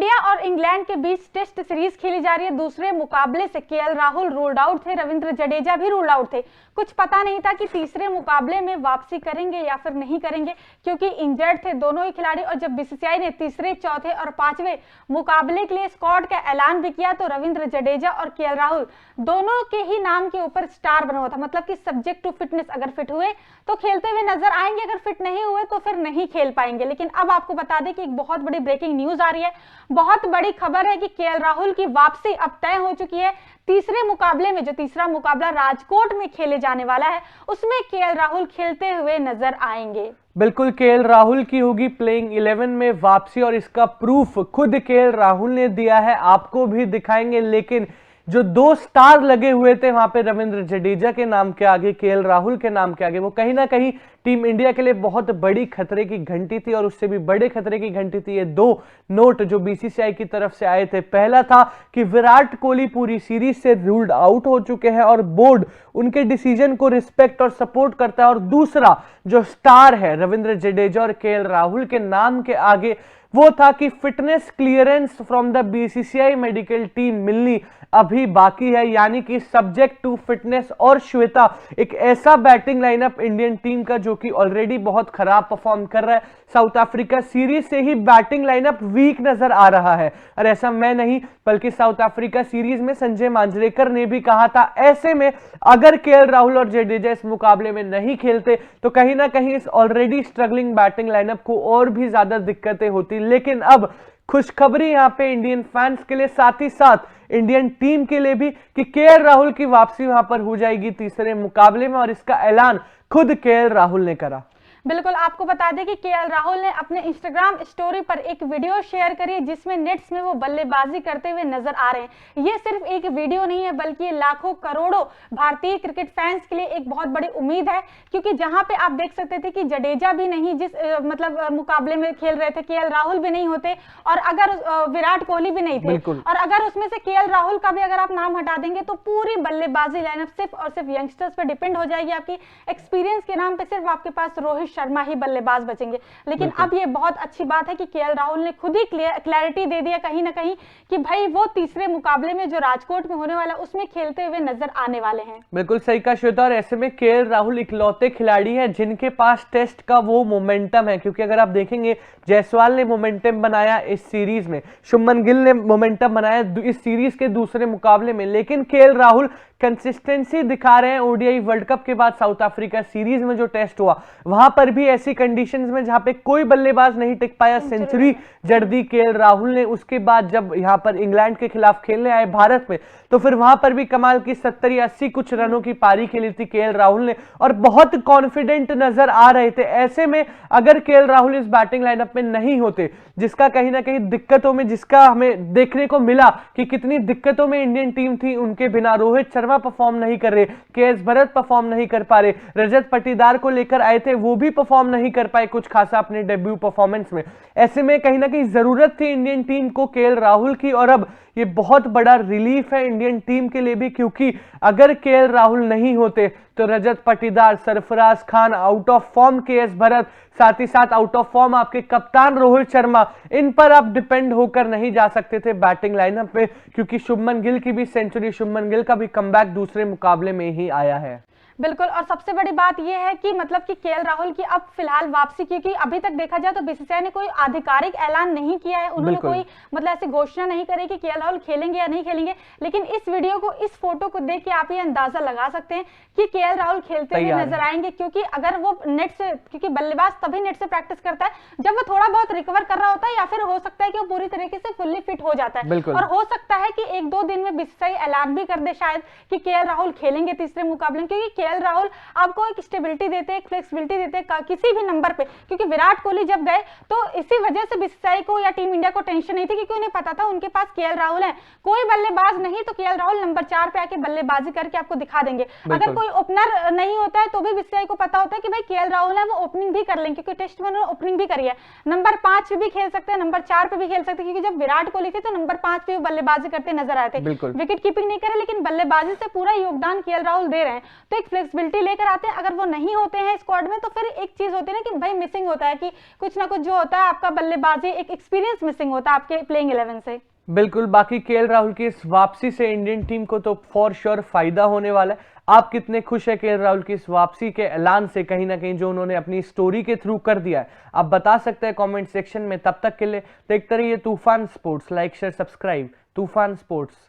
India और England के बीच test series खेली जा रही है। दूसरे मुकाबले से केएल राहुल रूल्ड आउट थे, रविंद्र जडेजा भी रूल्ड आउट थे। कुछ पता नहीं था कि तीसरे मुकाबले में वापसी करेंगे या फिर नहीं करेंगे, क्योंकि इंजर्ड थे दोनों ही खिलाड़ी। और जब बीसीसीआई ने तीसरे, चौथे और पांचवें मुकाबले के लिए स्क्वाड का ऐलान भी किया तो रविंद्र जडेजा और केएल राहुल दोनों के ही नाम के ऊपर स्टार बना हुआ था, मतलब कि सब्जेक्ट टू फिटनेस। अगर फिट हुए तो खेलते हुए नजर आएंगे, अगर फिट नहीं हुए तो फिर नहीं खेल पाएंगे। लेकिन अब आपको बता दें कि एक बहुत बड़ी ब्रेकिंग न्यूज आ रही है, बहुत बड़ी खबर है कि केएल राहुल की वापसी अब तय हो चुकी है। तीसरे मुकाबले में, जो तीसरा मुकाबला राजकोट में खेले जाने वाला है, उसमें केएल राहुल खेलते हुए नजर आएंगे। बिल्कुल, केएल राहुल की होगी प्लेइंग 11 में वापसी और इसका प्रूफ खुद केएल राहुल ने दिया है, आपको भी दिखाएंगे। लेकिन जो दो स्टार लगे हुए थे वहां पे रविंद्र जडेजा के नाम के आगे, केएल राहुल के नाम के आगे, वो कहीं ना कहीं टीम इंडिया के लिए बहुत बड़ी खतरे की घंटी थी। और उससे भी बड़े खतरे की घंटी थी ये दो नोट जो बीसीसीआई की तरफ से आए थे। पहला था कि विराट कोहली पूरी सीरीज से रूल्ड आउट हो चुके हैं और बोर्ड उनके डिसीजन को रिस्पेक्ट और सपोर्ट करता है। और दूसरा जो स्टार है रविंद्र जडेजा और केएल राहुल के नाम के आगे, वो था कि fitness clearance from the BCCI medical team मिलनी अभी बाकी है, यानी कि सब्जेक्ट टू फिटनेस। और श्वेता, एक ऐसा बैटिंग लाइनअप इंडियन टीम का जो कि ऑलरेडी बहुत खराब परफॉर्म कर रहा है, साउथ अफ्रीका सीरीज से ही बैटिंग लाइनअप वीक नजर आ रहा है। और ऐसा मैं नहीं बल्कि साउथ अफ्रीका सीरीज में संजय मांजरेकर ने भी कहा था। ऐसे में अगर केएल राहुल और जडेजा इस मुकाबले में नहीं खेलते तो कहीं ना कहीं इस ऑलरेडी स्ट्रगलिंग बैटिंग लाइनअप को और भी ज्यादा दिक्कतें होती। लेकिन अब खुशखबरी यहां पे इंडियन फैंस के लिए, साथ ही साथ इंडियन टीम के लिए भी, कि केएल राहुल की वापसी वहां पर हो जाएगी तीसरे मुकाबले में। और इसका ऐलान खुद केएल राहुल ने करा। बिल्कुल, आपको बता दें कि केएल राहुल ने अपने इंस्टाग्राम स्टोरी पर एक वीडियो शेयर करी है जिसमें नेट्स में वो बल्लेबाजी करते हुए नजर आ रहे हैं। ये सिर्फ एक वीडियो नहीं है बल्कि ये लाखों करोड़ों भारतीय क्रिकेट फैंस के लिए एक बहुत बड़ी उम्मीद है, क्योंकि जहां पे आप देख सकते थे कि जडेजा भी नहीं, जिस मुकाबले में खेल रहे थे, केएल राहुल भी नहीं होते, और अगर विराट कोहली भी नहीं थे, और अगर उसमें से केएल राहुल का भी अगर आप नाम हटा देंगे तो पूरी बल्लेबाजी लाइनअप सिर्फ और सिर्फ यंगस्टर्स पर डिपेंड हो जाएगी। आपकी एक्सपीरियंस के नाम पे सिर्फ आपके पास रोहित शर्मा ही बल्लेबाज बचेंगे। लेकिन अब ये बहुत अच्छी बात है कि केएल राहुल ने खुद ही क्लैरिटी दे दिया कहीं ना कहीं कि भाई वो तीसरे मुकाबले में जो राजकोट में होने वाला उसमें खेलते हुए नजर आने वाले हैं। बिल्कुल सही कहा श्वेता। और ऐसे में केएल राहुल इकलौते खिलाड़ी हैं जिनके पास टेस्ट का वो मोमेंटम है, क्योंकि अगर आप देखेंगे जायसवाल ने मोमेंटम बनाया इस सीरीज में, शुभमन गिल ने मोमेंटम बनाया इस सीरीज के दूसरे मुकाबले में, लेकिन केएल राहुल कंसिस्टेंसी दिखा रहे हैं। ओडीआई वर्ल्ड कप के बाद साउथ अफ्रीका सीरीज में जो टेस्ट हुआ वहां पर भी ऐसी कंडीशंस में जहां पे कोई बल्लेबाज नहीं टिक पाया, सेंचुरी जड़ दी केएल राहुल ने। उसके बाद जब यहां पर इंग्लैंड के खिलाफ खेलने आए भारत में, तो फिर वहां पर भी कमाल की 70 या 80 कुछ रनों की पारी खेली थी केएल राहुल ने और बहुत कॉन्फिडेंट नजर आ रहे थे। ऐसे में अगर केएल राहुल इस बैटिंग लाइनअप में नहीं होते, जिसका कहीं ना कहीं दिक्कतों में, जिसका हमें देखने को मिला कि कितनी दिक्कतों में इंडियन टीम थी उनके बिना, रोहित शर्मा परफॉर्म नहीं कर रहे, केएस भरत परफॉर्म नहीं कर पा रहे, रजत पाटीदार को लेकर आए थे वो भी परफॉर्म नहीं कर पाए कुछ खासा अपने डेब्यू परफॉर्मेंस में। ऐसे में कहीं ना कहीं जरूरत थी इंडियन टीम को केएल राहुल की, और अब ये बहुत बड़ा रिलीफ है इंडियन टीम के लिए भी, क्योंकि अगर केएल राहुल नहीं होते तो Rajat Patidar, Sarfaraz Khan out of form, KS Bharat, साथ ही साथ आउट ऑफ फॉर्म आपके कप्तान रोहित शर्मा, इन पर आप डिपेंड होकर नहीं जा सकते थे बैटिंग लाइनअप में, क्योंकि शुभमन गिल की भी सेंचुरी, शुभमन गिल का भी कमबैक दूसरे मुकाबले में ही आया है। बिल्कुल, और सबसे बड़ी बात यह है कि मतलब कि केएल राहुल की अब फिलहाल वापसी, क्योंकि अभी तक देखा जाए तो बीसीसीआई ने कोई आधिकारिक ऐलान नहीं किया है, उन्होंने कोई मतलब ऐसी घोषणा नहीं करी कि केएल राहुल खेलेंगे या नहीं खेलेंगे। लेकिन इस वीडियो को, इस फोटो को देख के आप ये अंदाजा लगा सकते हैं कि केएल राहुल खेलते हुए नजर आएंगे, क्योंकि अगर वो नेट से, क्योंकि बल्लेबाज तभी नेट से प्रैक्टिस करता है जब वो थोड़ा बहुत रिकवर कर रहा होता है, या फिर हो सकता है कि वो पूरी तरीके से फुल्ली फिट हो जाता है। और हो सकता है कि 1-2 दिन में बीसीसीआई ऐलान भी कर दे शायद कि केएल राहुल खेलेंगे तीसरे मुकाबले में, क्योंकि केएल राहुल आपको एक स्टेबिलिटी देते हैं, एक फ्लेक्सिबिलिटी देते हैं किसी भी नंबर पे। क्योंकि विराट कोहली जब गए तो इसी वजह से बीसीसीआई को या टीम इंडिया को टेंशन नहीं थी, क्योंकि उन्हें पता था उनके पास केएल राहुल है, कोई बल्लेबाज नहीं तो केएल राहुल नंबर 4 पे आके बल्लेबाजी करके आपको दिखा देंगे। अगर कोई ओपनर नहीं होता है तो भी बीसीसीआई को पता होता है कि भाई केएल राहुल है, वो ओपनिंग भी कर लेंगे, क्योंकि टेस्ट में उन्होंने ओपनिंग भी करी है। नंबर 5 पे भी खेल सकते हैं, नंबर 4 पे भी खेल सकते हैं, क्योंकि जब विराट कोहली थे तो नंबर 5 पे बल्लेबाजी करते नजर आए थे, विकेट कीपिंग नहीं करे लेकिन बल्लेबाजी से पूरा योगदान केएल राहुल दे रहे हैं। तो एक फ्लेक्सिबिलिटी लेकर आते हैं। अगर वो नहीं होते हैं स्क्वाड में तो फिर एक चीज होती है ना कि भाई मिसिंग होता है, कि कुछ ना कुछ जो होता है आपका बल्लेबाजी एक एक्सपीरियंस मिसिंग होता है आपके प्लेइंग 11 से। बिल्कुल, बाकी केएल राहुल की इस वापसी से इंडियन टीम को तो फॉर श्योर फायदा होने वाला है। आप कितने खुश है केएल राहुल की इस वापसी के ऐलान से, कहीं ना कहीं जो उन्होंने अपनी स्टोरी के थ्रू कर दिया है, आप बता सकते हैं कमेंट सेक्शन में। तब तक के लिए देखते रहिए तूफान स्पोर्ट्स। लाइक शेयर सब्सक्राइब तूफान स्पोर्ट्स।